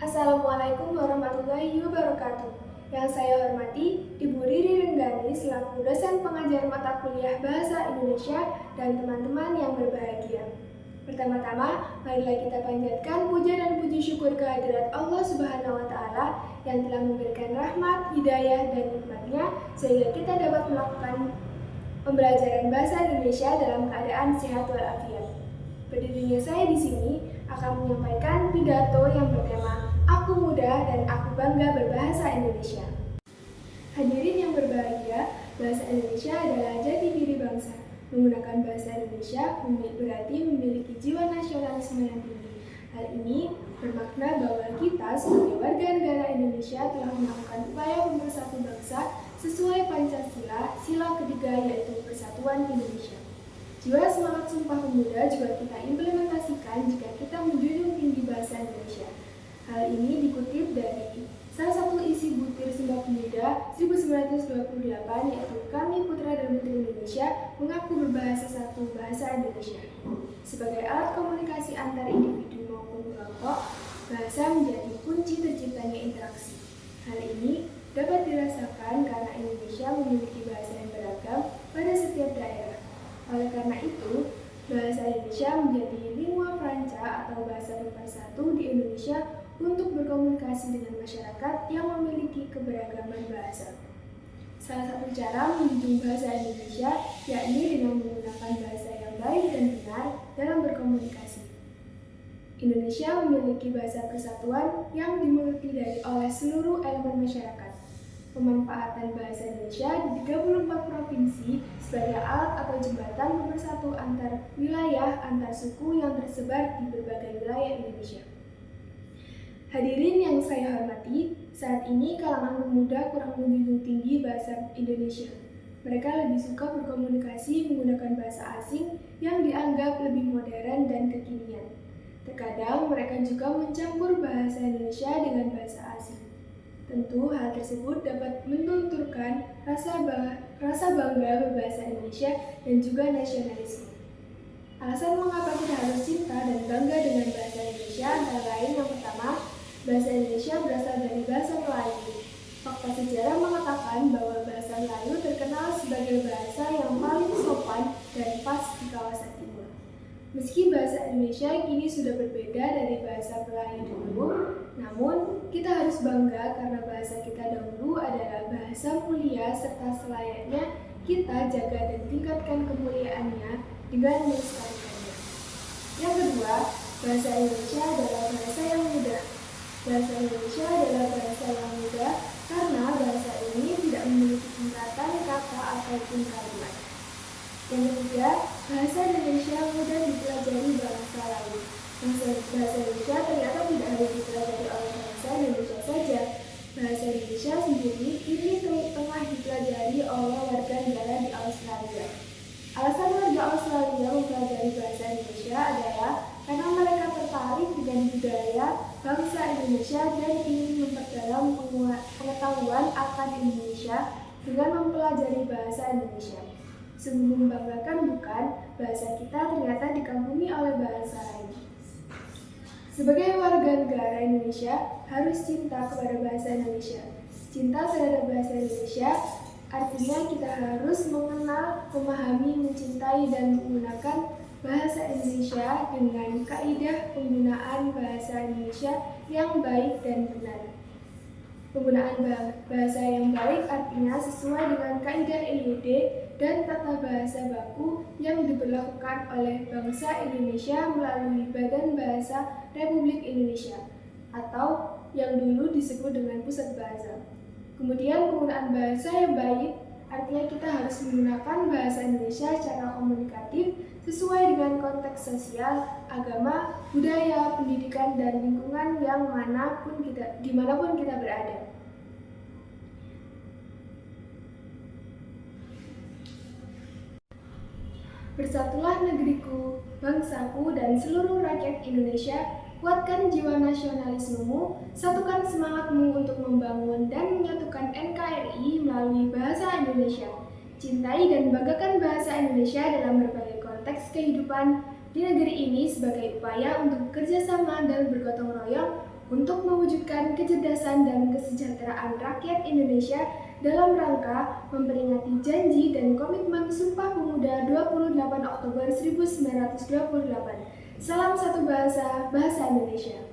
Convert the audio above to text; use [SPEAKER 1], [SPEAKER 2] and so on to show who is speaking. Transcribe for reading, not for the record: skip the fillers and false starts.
[SPEAKER 1] Assalamualaikum warahmatullahi wabarakatuh. Yang saya hormati Ibu Riri Renggani selaku dosen pengajar mata kuliah Bahasa Indonesia dan teman-teman yang berbahagia. Pertama-tama, marilah kita panjatkan puja dan puji syukur kehadirat Allah Subhanahu wa Ta'ala yang telah memberikan rahmat, hidayah, dan nikmatnya sehingga kita dapat melakukan pembelajaran bahasa Indonesia dalam keadaan sehat walafiat. Berdirinya saya di sini akan menyampaikan pidato yang bertema Aku Muda dan Aku Bangga Berbahasa Indonesia. Hadirin yang berbahagia, bahasa Indonesia adalah jati diri bangsa. Menggunakan bahasa Indonesia berarti memiliki jiwa nasionalisme yang tinggi. Hal ini bermakna bahwa kita sebagai warga negara Indonesia telah melakukan upaya mempersatu bangsa sesuai Pancasila, sila ketiga yaitu Persatuan Indonesia. Jiwa semangat Sumpah Pemuda juga kita implementasikan jika kita menjunjung tinggi bahasa Indonesia. Hal ini dikutip dari salah satu isi butir Sumpah Pemuda 1928 yaitu Kami Putra dan Putri Indonesia mengaku berbahasa satu bahasa Indonesia. Sebagai alat komunikasi antar individu maupun kelompok, bahasa menjadi kunci terciptanya interaksi. Hal ini dapat dirasakan karena Indonesia memiliki bahasa yang beragam pada setiap daerah. Oleh karena itu, bahasa Indonesia menjadi lingua franca atau bahasa pemersatu di Indonesia untuk berkomunikasi dengan masyarakat yang memiliki keberagaman bahasa. Salah satu cara menjunjung bahasa Indonesia yakni dengan menggunakan bahasa yang baik dan benar dalam berkomunikasi. Indonesia memiliki bahasa persatuan yang dimengerti oleh seluruh elemen masyarakat. Pemanfaatan bahasa Indonesia di 34 provinsi sebagai alat atau jembatan pemersatu antar wilayah, antar suku yang tersebar di berbagai wilayah Indonesia. Hadirin yang saya hormati, saat ini kalangan pemuda kurang menjunjung tinggi bahasa Indonesia. Mereka lebih suka berkomunikasi menggunakan bahasa asing yang dianggap lebih modern dan kekinian. Terkadang mereka juga mencampur bahasa Indonesia dengan bahasa asing. Tentu hal tersebut dapat menunturkan rasa bangga berbahasa Indonesia dan juga nasionalisme. Alasan mengapa kita harus cinta dan bangga dengan bahasa Indonesia antara lain yang pertama, bahasa Indonesia berasal dari bahasa Melayu. Fakta sejarah mengatakan bahwa bahasa Melayu terkenal sebagai bahasa yang paling sopan dan pas di kawasan timur. Meski bahasa Indonesia kini sudah berbeda dari bahasa Melayu dulu, namun kita harus bangga karena bahasa kita dahulu adalah bahasa mulia serta selayaknya kita jaga dan tingkatkan kemuliaannya dengan melestarikannya. Yang kedua, bahasa Indonesia adalah bahasa yang mudah. Bahasa Indonesia adalah bahasa yang mudah karena bahasa ini tidak memiliki tingkatan kata ataupun kalimat. Yang ketiga, bahasa Indonesia mudah dipelajari bangsa lain. Bahasa Indonesia ternyata tidak hanya dipelajari oleh bangsa Indonesia saja. Bahasa Indonesia sendiri kini tengah dipelajari oleh warga negara di Australia. Alasan warga Australia mempelajari bahasa Indonesia adalah karena mereka tertarik dengan budaya bangsa Indonesia dan ingin memperdalam pengetahuan akan Indonesia dengan mempelajari bahasa Indonesia. Sungguh membanggakan bukan, bahasa kita ternyata dikagumi oleh bahasa lain. Sebagai warga negara Indonesia, harus cinta kepada bahasa Indonesia. Cinta terhadap bahasa Indonesia artinya kita harus mengenal, memahami, mencintai, dan menggunakan bahasa Indonesia dengan kaidah penggunaan bahasa Indonesia yang baik dan benar. Penggunaan bahasa yang baik artinya sesuai dengan kaidah IUD dan tata bahasa baku yang diberlakukan oleh bangsa Indonesia melalui Badan Bahasa Republik Indonesia atau yang dulu disebut dengan Pusat Bahasa. Kemudian penggunaan bahasa yang baik artinya kita harus menggunakan bahasa Indonesia secara komunikatif sesuai dengan konteks sosial, agama, budaya, pendidikan, dan lingkungan yang dimanapun kita berada. Bersatulah negeriku, bangsaku, dan seluruh rakyat Indonesia. Kuatkan jiwa nasionalismemu, satukan semangatmu untuk membangun dan menyatukan NKRI melalui bahasa Indonesia. Cintai dan banggakan bahasa Indonesia dalam berbagai konteks kehidupan di negeri ini sebagai upaya untuk kerjasama dan bergotong royong untuk mewujudkan kecerdasan dan kesejahteraan rakyat Indonesia dalam rangka memperingati janji dan komitmen Sumpah Pemuda 28 Oktober 1928. Salam satu bahasa, bahasa Indonesia.